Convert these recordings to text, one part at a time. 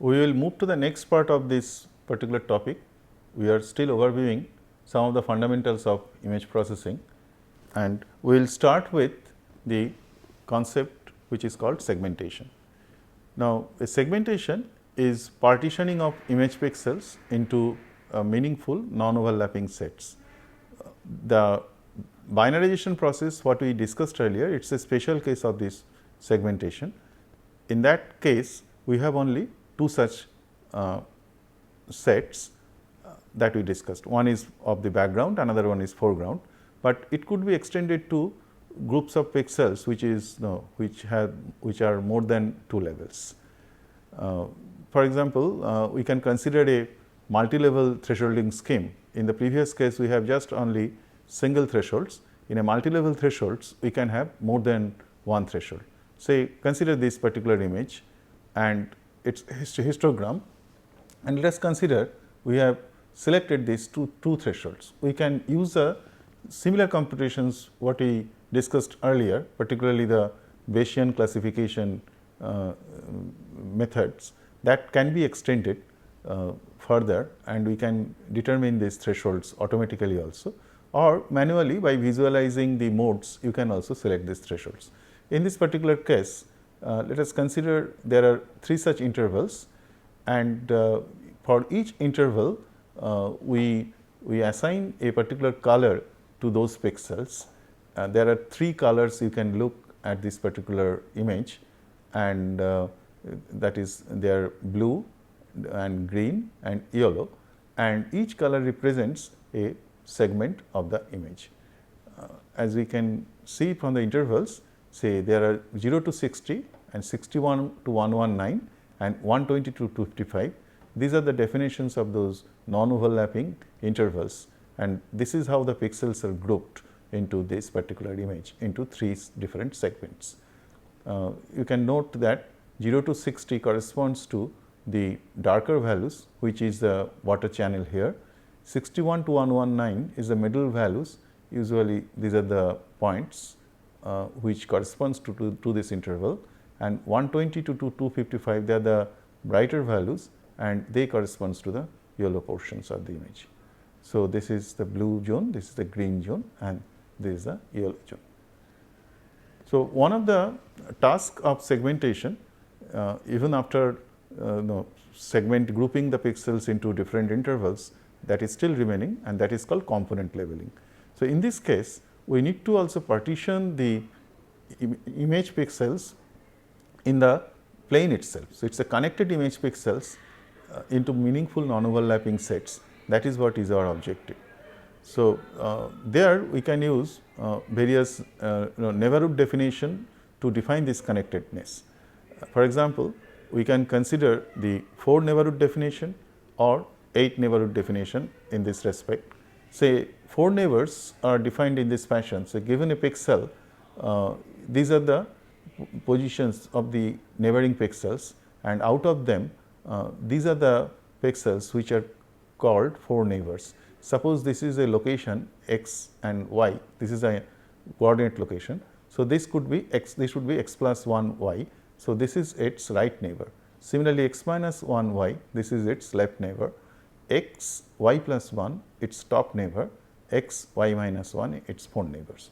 We will move to the next part of this particular topic. We are still overviewing some of the fundamentals of image processing, and we will start with the concept which is called segmentation. Now, a segmentation is partitioning of image pixels into meaningful non-overlapping sets. The binarization process, what we discussed earlier, it is a special case of this segmentation. In that case, we have only two such sets that we discussed. One is of the background, another one is foreground, but it could be extended to groups of pixels which are more than two levels. For example, we can consider a multi-level thresholding scheme. In the previous case, we have just only single thresholds. In a multi-level thresholds, we can have more than one threshold. Say, consider this particular image and its histogram, and let us consider we have selected these two thresholds. We can use the similar computations what we discussed earlier, particularly the Bayesian classification methods that can be extended further, and we can determine these thresholds automatically also, or manually by visualizing the modes you can also select these thresholds. In this particular case, let us consider there are three such intervals, and for each interval we assign a particular color to those pixels. There are three colors you can look at this particular image, and that is they are blue and green and yellow, and each color represents a segment of the image. As we can see from the intervals, say there are 0 to 60 and 61 to 119 and 120 to 255. These are the definitions of those non-overlapping intervals, and this is how the pixels are grouped into this particular image into three different segments. You can note that 0 to 60 corresponds to the darker values, which is the water channel here. 61 to 119 is the middle values, usually these are the points which corresponds to this interval, and 120 to 255 they are the brighter values, and they corresponds to the yellow portions of the image. So, this is the blue zone, this is the green zone, and this is the yellow zone. So, one of the tasks of segmentation, even after segment grouping the pixels into different intervals, that is still remaining, and that is called component labeling. So, in this case we need to also partition the image pixels in the plane itself. So, it is a connected image pixels into meaningful non-overlapping sets. That is what is our objective. So, there we can use various neighborhood definition to define this connectedness. For example, we can consider the 4 neighborhood definition or 8 neighborhood definition in this respect. Say 4 neighbors are defined in this fashion. So, given a pixel, these are the positions of the neighboring pixels, and out of them these are the pixels which are called 4 neighbors. Suppose this is a location x and y, this is a coordinate location. So, this could be x, this should be x plus 1 y. So, this is its right neighbor. Similarly, x minus 1 y, this is its left neighbor, x y plus 1 its top neighbor, x y minus 1 its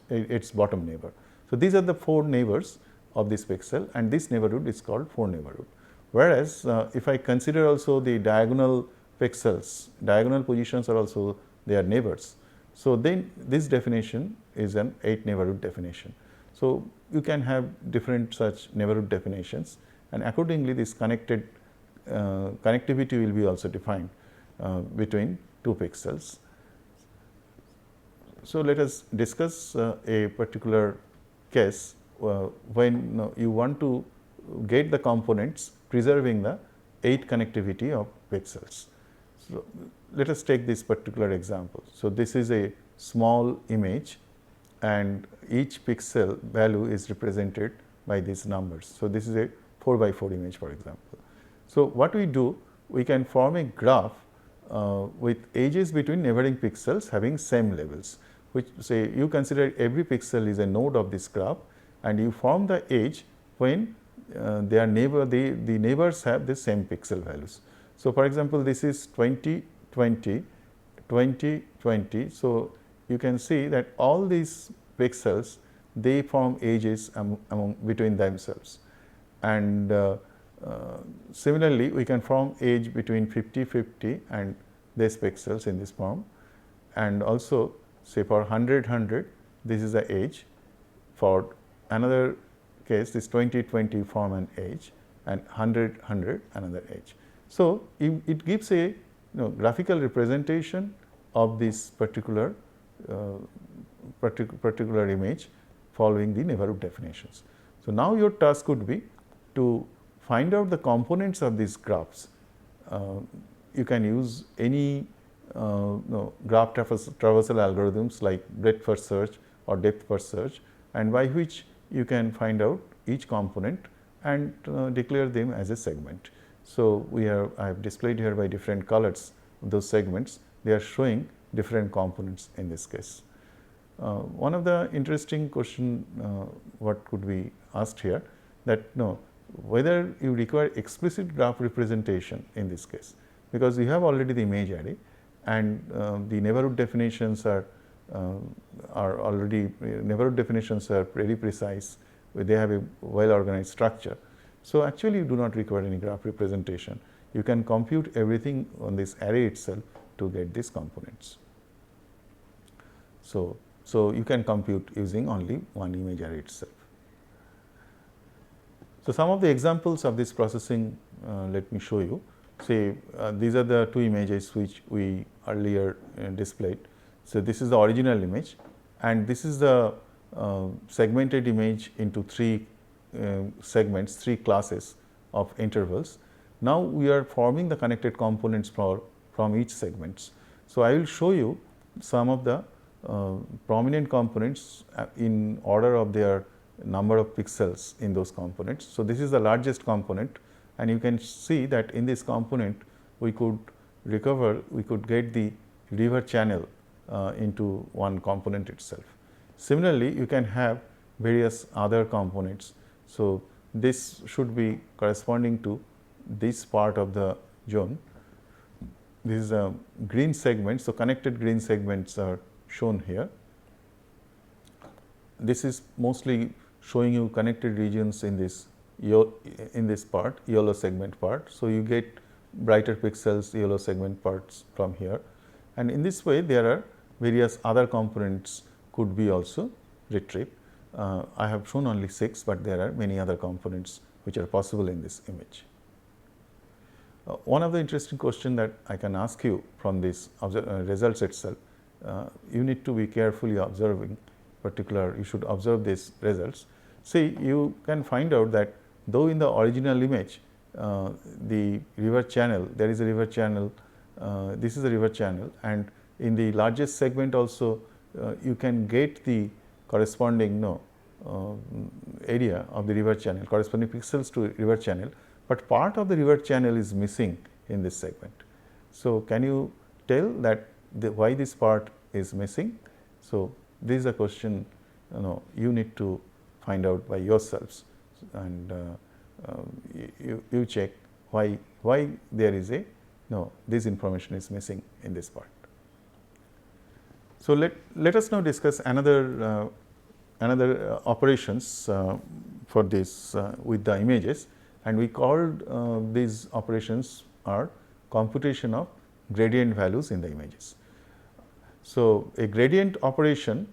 its bottom neighbor. So, these are the 4 neighbors of this pixel, and this neighborhood is called 4 neighborhood. Whereas, if I consider also the diagonal pixels, diagonal positions are also their neighbors. So, then this definition is an 8 neighborhood definition. So, you can have different such neighborhood definitions, and accordingly this connectivity will be also defined between two pixels. So, let us discuss a particular case when you want to get the components preserving the 8 connectivity of pixels. So, let us take this particular example. So, this is a small image, and each pixel value is represented by these numbers. So, this is a 4 by 4 image, for example. So, what we do, we can form a graph with edges between neighboring pixels having same levels, which say you consider every pixel is a node of this graph, and you form the edge when their neighbor, the neighbors have the same pixel values. So, for example, this is 20, 20, 20, 20. So, you can see that all these pixels, they form edges among between themselves, and similarly we can form edge between 50, 50 and these pixels in this form, and also say for 100, 100 this is the edge. For another case, this 20, 20 form an edge, and 100, 100 another edge. So, it gives a graphical representation of this particular image following the neighborhood definitions. So, now your task would be to find out the components of these graphs. You can use any graph traversal algorithms like breadth first search or depth first search, and by which you can find out each component and declare them as a segment. So, I have displayed here by different colors those segments. They are showing different components in this case. One of the interesting question what could be asked here, that whether you require explicit graph representation in this case, because you have already the image array, and the neighborhood definitions are already neighborhood definitions are very precise. They have a well organized structure. So, actually you do not require any graph representation. You can compute everything on this array itself to get these components. So, you can compute using only one image array itself. So, some of the examples of this processing, let me show you. Say these are the two images which we earlier displayed. So, this is the original image, and this is the segmented image into three segments, three classes of intervals. Now, we are forming the connected components from each segments. So, I will show you some of the prominent components in order of their number of pixels in those components. So, this is the largest component, and you can see that in this component we could get the river channel into one component itself. Similarly, you can have various other components. So, this should be corresponding to this part of the zone. This is a green segment. So, connected green segments are shown here. This is mostly showing you connected regions in this part, yellow segment part. So, you get brighter pixels, yellow segment parts from here, and in this way there are various other components could be also retrieved. I have shown only 6, but there are many other components which are possible in this image. One of the interesting question that I can ask you from this results itself, you need to be carefully observing you should observe these results. See, you can find out that though in the original image the river channel, there is a river channel, this is a river channel, and in the largest segment also you can get the corresponding area of the river channel, corresponding pixels to river channel, but part of the river channel is missing in this segment. So, can you tell that why this part is missing? So, this is a question you need to find out by yourselves, and you check why there is this information is missing in this part. So, let us now discuss another operations for this with the images, and we called these operations are computation of gradient values in the images. So, a gradient operation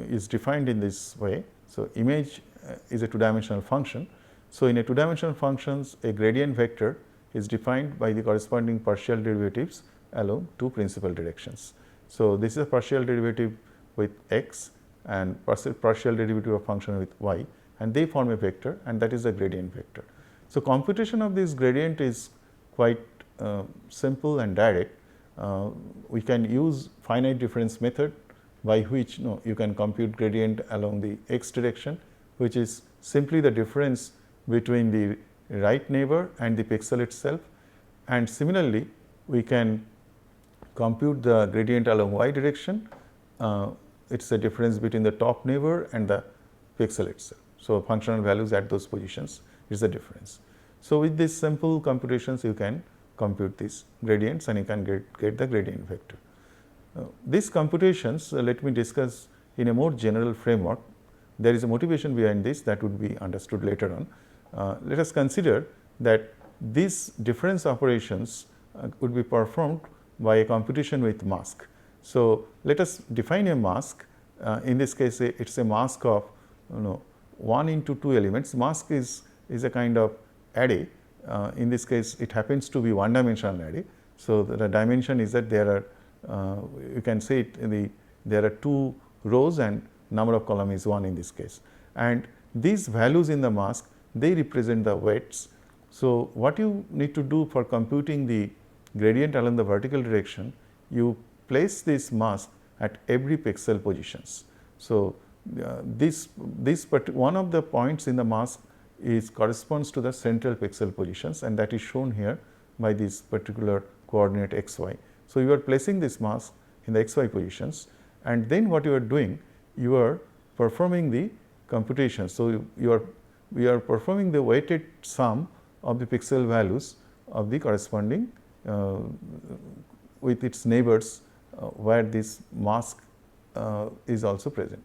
is defined in this way. So, image is a two-dimensional function. So, in a two-dimensional functions, a gradient vector is defined by the corresponding partial derivatives along two principal directions. So, this is a partial derivative with x and partial derivative of function with y, and they form a vector, and that is a gradient vector. So, computation of this gradient is quite simple and direct. We can use finite difference method, by which you can compute gradient along the x direction, which is simply the difference between the right neighbor and the pixel itself, and similarly we can compute the gradient along y direction. It is the difference between the top neighbor and the pixel itself. So, functional values at those positions is the difference. So, with these simple computations you can compute these gradients and you can get the gradient vector. These computations let me discuss in a more general framework. There is a motivation behind this that would be understood later on. Let us consider that these difference operations would be performed by a computation with mask. So, let us define a mask. In this case it is a mask of 1 into 2 elements. Mask is a kind of array. In this case it happens to be one dimensional array. So, the dimension is that there are you can say there are 2 rows and number of column is 1 in this case, and these values in the mask they represent the weights. So, what you need to do for computing the gradient along the vertical direction, you place this mask at every pixel positions. So, one of the points in the mask is corresponds to the central pixel positions, and that is shown here by this particular coordinate x y. So, you are placing this mask in the x y positions, and then what you are doing, you are performing the computation. So, we are performing the weighted sum of the pixel values of the corresponding with its neighbors where this mask is also present.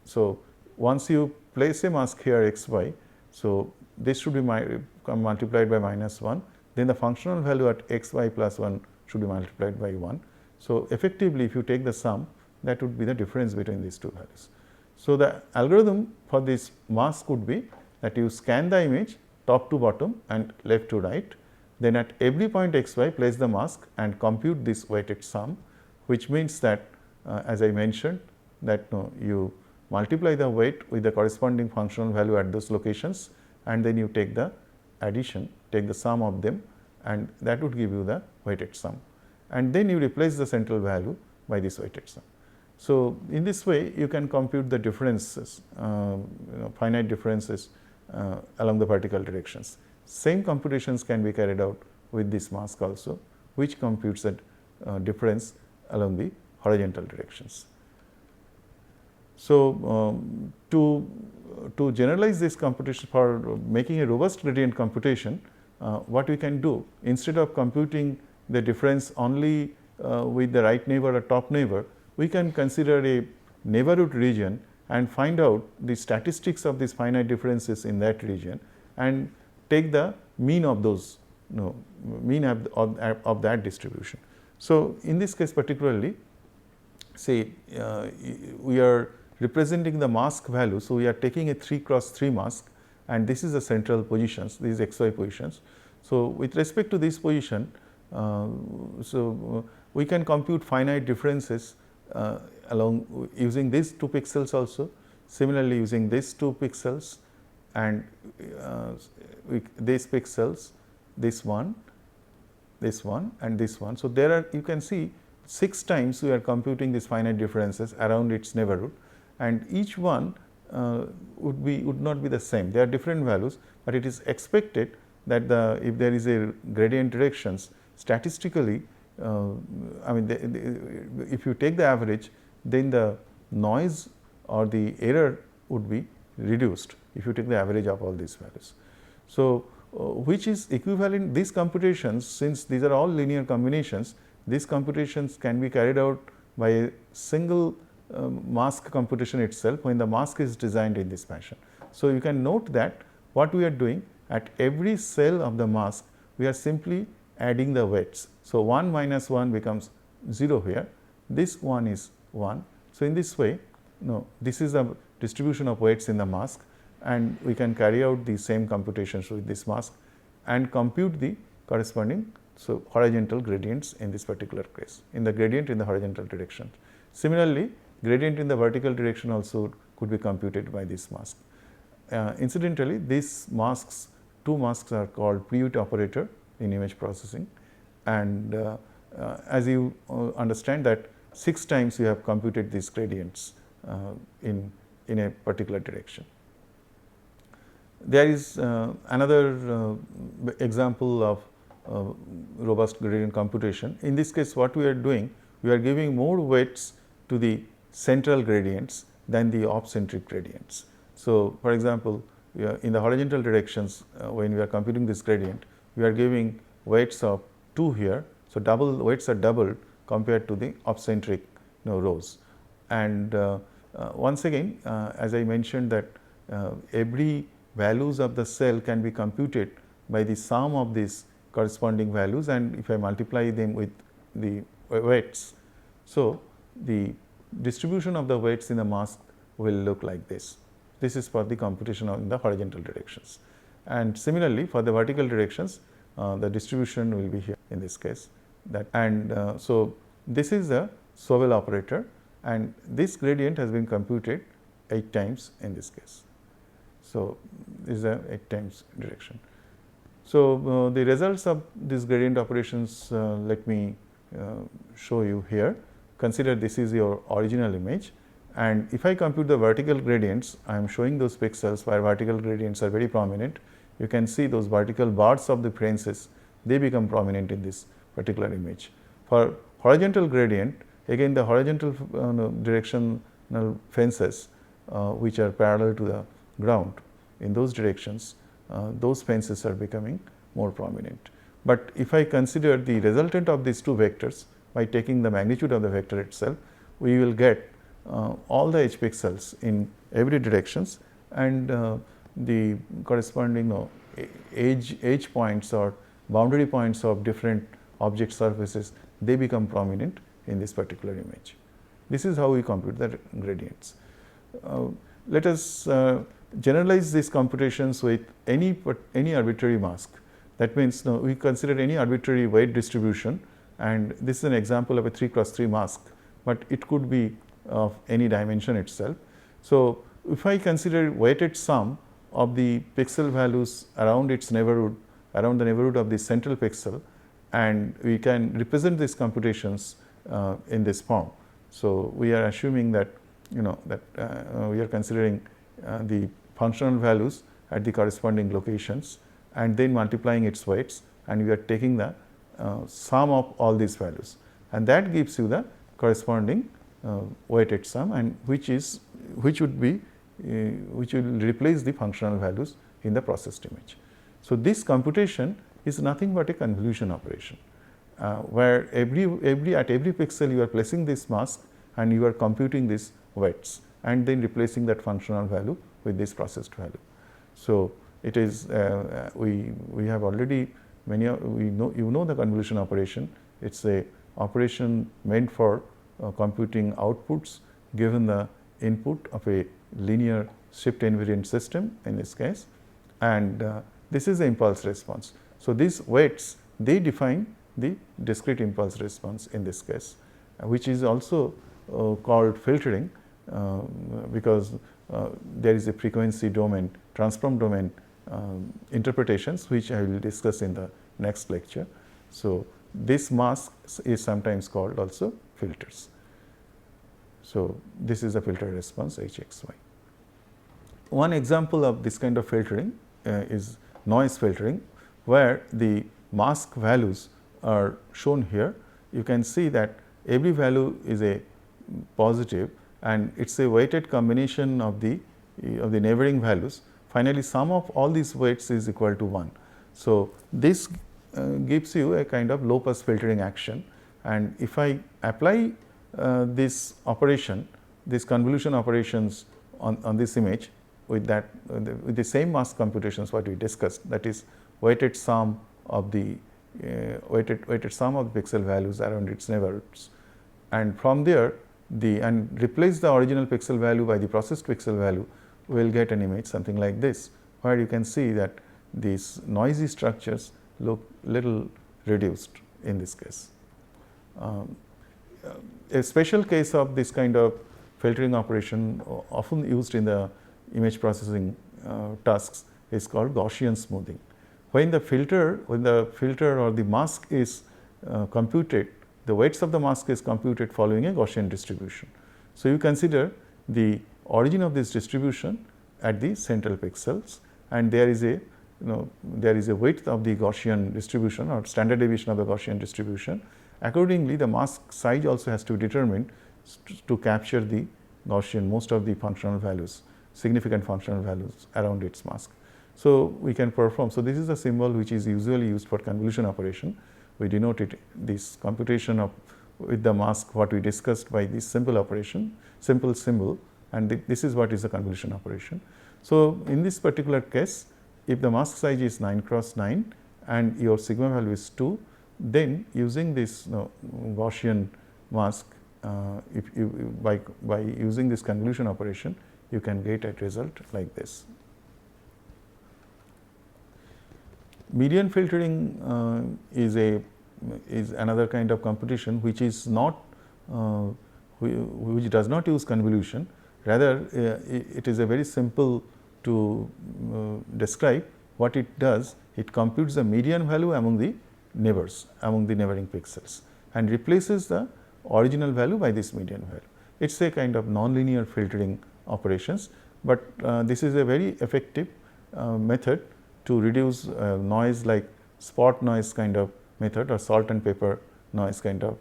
So, once you place a mask here x y, so this should be multiplied by -1, then the functional value at x y plus 1 should be multiplied by 1. So, effectively if you take the sum, that would be the difference between these two values. So, the algorithm for this mask would be that you scan the image top to bottom and left to right, then at every point x y place the mask and compute this weighted sum, which means that as I mentioned that you multiply the weight with the corresponding functional value at those locations, and then you take the addition, take the sum of them, and that would give you the weighted sum, and then you replace the central value by this weighted sum. So, in this way you can compute the differences, finite differences along the vertical directions. Same computations can be carried out with this mask also, which computes that difference along the horizontal directions. So, to generalize this computation for making a robust gradient computation, what we can do, instead of computing the difference only with the right neighbor or top neighbor, we can consider a neighborhood region and find out the statistics of these finite differences in that region and take the mean of those mean of that distribution. So, in this case particularly, say we are representing the mask value. So, we are taking a 3 cross 3 mask, and this is the central positions, these x y positions. So, with respect to this position, we can compute finite differences along using these 2 pixels also, similarly using these 2 pixels and these pixels, this one and this one. So, there are, you can see 6 times we are computing these finite differences around its neighborhood, and each one would not be the same. They are different values, but it is expected that if there is a gradient directions, statistically I mean if you take the average, then the noise or the error would be reduced if you take the average of all these values. So, which is equivalent, these computations, since these are all linear combinations, these computations can be carried out by a single mask computation itself when the mask is designed in this fashion. So, you can note that what we are doing at every cell of the mask, we are simply adding the weights. So, 1 minus 1 becomes 0 here, this 1 is 1. So, in this way, this is the distribution of weights in the mask, and we can carry out the same computations with this mask and compute the corresponding horizontal gradients in this particular case, in the gradient in the horizontal direction. Similarly, gradient in the vertical direction also could be computed by this mask. Incidentally, these masks, 2 masks are called Prewitt operator in image processing, and as you understand that 6 times you have computed these gradients in a particular direction. There is another example of robust gradient computation. In this case, what we are doing, we are giving more weights to the central gradients than the off-centric gradients. So, for example, in the horizontal directions, when we are computing this gradient, we are giving weights of 2 here. So, weights are doubled compared to the off-centric rows. And once again, as I mentioned that every values of the cell can be computed by the sum of these corresponding values, and if I multiply them with the weights. So, the distribution of the weights in the mask will look like this. This is for the computation in the horizontal directions, and similarly for the vertical directions the distribution will be here in this case. So, this is the Sobel operator, and this gradient has been computed 8 times in this case. So, this is a 8 times direction. So, the results of these gradient operations let me show you here. Consider this is your original image, and if I compute the vertical gradients, I am showing those pixels where vertical gradients are very prominent. You can see those vertical bars of the fences, they become prominent in this particular image. For horizontal gradient, again the horizontal directional fences which are parallel to the ground, in those directions those fences are becoming more prominent. But if I consider the resultant of these two vectors by taking the magnitude of the vector itself, we will get all the h pixels in every directions, and the corresponding edge points or boundary points of different object surfaces, they become prominent in this particular image. This is how we compute the gradients. Let us generalize these computations with any arbitrary mask. That means we consider any arbitrary weight distribution, and this is an example of a 3×3 mask, but it could be of any dimension itself. So, if I consider weighted sum of the pixel values around its neighborhood, around the neighborhood of the central pixel, and we can represent these computations in this form. So, we are assuming that we are considering the functional values at the corresponding locations, and then multiplying its weights, and we are taking the sum of all these values, and that gives you the corresponding weighted sum, and which will replace the functional values in the processed image. So, this computation is nothing but a convolution operation, where at every pixel you are placing this mask and you are computing these weights and then replacing that functional value with this processed value. So, it is we have already you know the convolution operation. It is a operation meant for computing outputs given the input of a linear shift invariant system in this case, and this is the impulse response. So, these weights, they define the discrete impulse response in this case, which is also called filtering, because there is a frequency domain, transform domain interpretations, which I will discuss in the next lecture. So, this mask is sometimes called also filters. So, this is the filter response HXY. One example of this kind of filtering is noise filtering, where the mask values are shown here. You can see that every value is a positive, and it is a weighted combination of the neighboring values. Finally, sum of all these weights is equal to 1. So, this gives you a kind of low pass filtering action, and if I apply this operation, this convolution operations on this image with the same mask computations what we discussed, that is weighted sum of the weighted sum of the pixel values around its neighborhoods, and from there and replace the original pixel value by the processed pixel value, we will get an image something like this, where you can see that these noisy structures look little reduced in this case. A special case of this kind of filtering operation often used in the image processing tasks is called Gaussian smoothing. When the filter or the mask is computed, the weights of the mask is computed following a Gaussian distribution. So, you consider the origin of this distribution at the central pixels, and there is a width of the Gaussian distribution or standard deviation of the Gaussian distribution. Accordingly, the mask size also has to be determined to capture the Gaussian most of the functional values significant functional values around its mask. So, we can perform. So, this is a symbol which is usually used for convolution operation. We denote it this computation of with the mask what we discussed by this simple operation, simple symbol, and this is what is the convolution operation. So, in this particular case, if the mask size is 9 cross 9 and your sigma value is 2, then using this Gaussian mask, if you by using this convolution operation, you can get a result like this. Median filtering is another kind of computation which is not which does not use convolution, rather it is a very simple to describe. What it does, it computes the median value among the neighbors, among the neighboring pixels, and replaces the original value by this median value. It is a kind of nonlinear filtering operations, but this is a very effective method to reduce noise like spot noise kind of method or salt and pepper noise kind of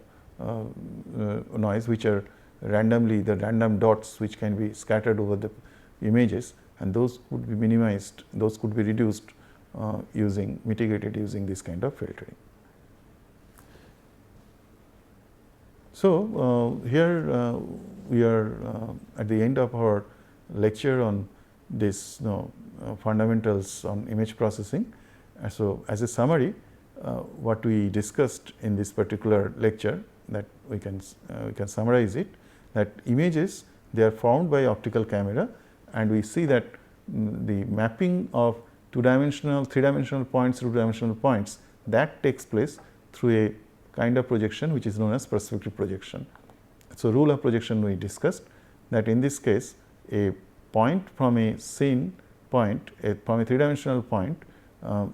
noise, which are randomly the random dots which can be scattered over the images, and those could be minimized, those could be reduced mitigated using this kind of filtering. So, here we are at the end of our lecture on this fundamentals on image processing. So, as a summary, what we discussed in this particular lecture, that we can summarize it, that images, they are formed by optical camera, and we see that the mapping of 2-dimensional, 3-dimensional points to 2-dimensional points, that takes place through a kind of projection which is known as perspective projection. So, rule of projection we discussed, that in this case a point from a scene point, from a 3-dimensional point,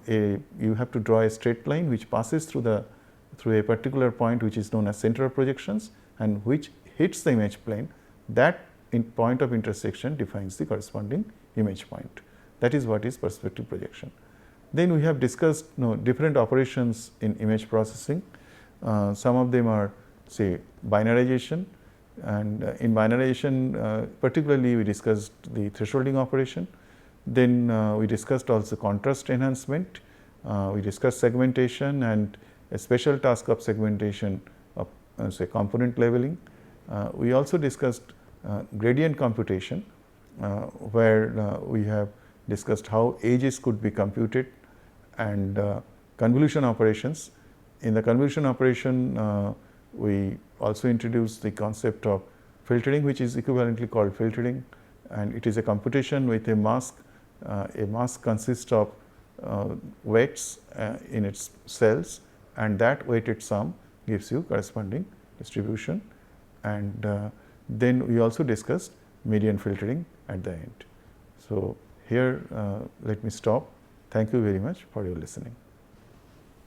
you have to draw a straight line which passes through a particular point which is known as center of projections, and which hits the image plane. That point of intersection defines the corresponding image point. That is what is perspective projection. Then we have discussed different operations in image processing. Some of them are, say, binarization, and in binarization particularly we discussed the thresholding operation. Then we discussed also contrast enhancement, we discussed segmentation and a special task of segmentation of say component leveling. We also discussed gradient computation, where we have discussed how edges could be computed, and convolution operations. In the convolution operation, we also introduced the concept of filtering, which is equivalently called filtering, and it is a computation with a mask. A mask consists of weights in its cells, and that weighted sum gives you corresponding distribution. And then we also discussed median filtering at the end. So, here let me stop. Thank you very much for your listening.